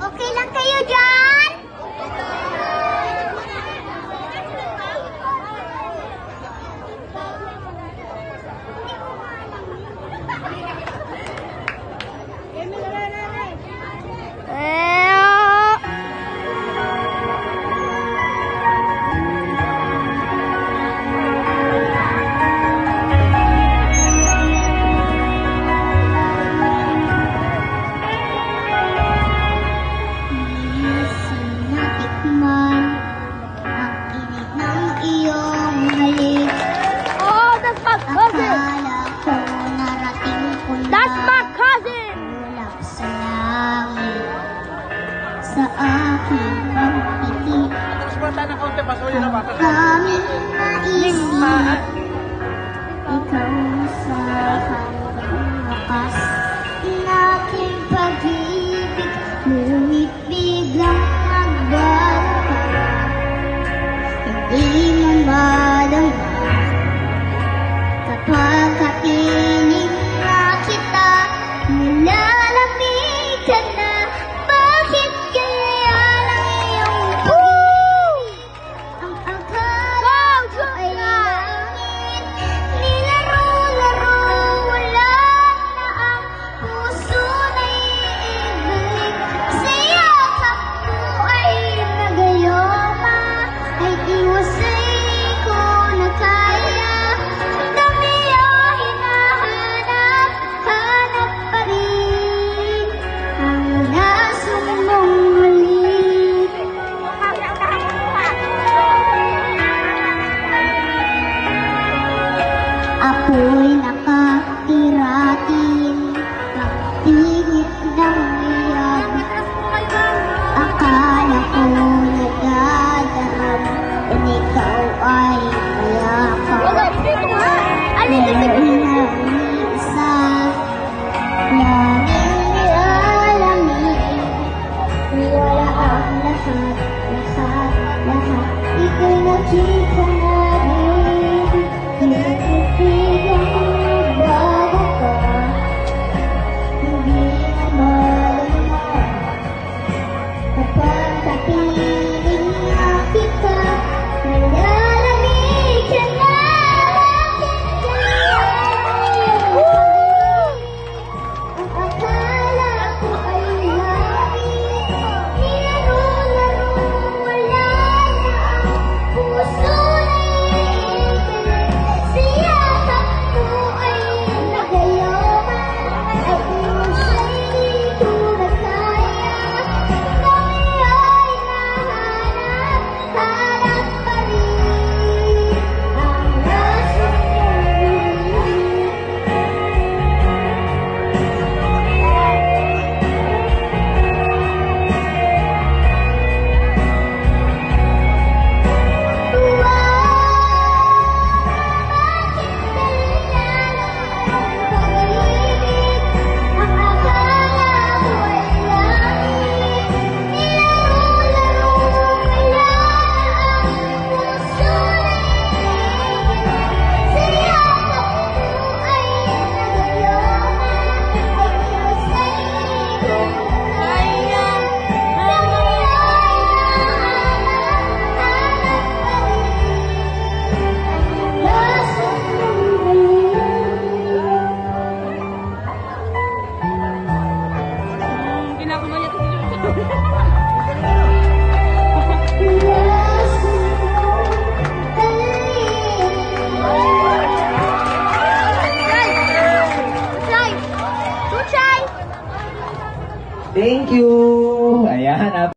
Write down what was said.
Okay lang kayo dyan? That's my cousin! Ulap sa langit sa aking pagpiti. Kaming naisip ikaw sa hanggang wakas ng aking pag-ibig. Ngunit biglang magbago, hindi mo malaman kapag kapiling nilalamig ka na. Bakit kaya lang iyong pag-ibig ang akala ko ay langit? Nilaro-laro, wala na ang puso na iibig. Sa yakap mo ay nagayoma, ay iwasay ko na kaya. Dami ang hinahanap, hanap pa rin ang lasong mong halik. Ako'y nakatiratin pagpihit ng iyan. Akala ko nagdadaham kung ikaw ay mayakap. Pero isa laging nilalamig. Wala ang lahat, ika'y nakita na rin. Nagpipigang magbago ka, hindi na malaman kapag kapiling na kita. Nalalamig ka na. Ang akala ko ay langit. Nilaro-laro, wala na ang puso na iibig. Sa yakap mo ay nagayoma, ay iwasay ko na kaya. Dami ay nahanap, hanap pa rin ang lasong Thank you. Ayan.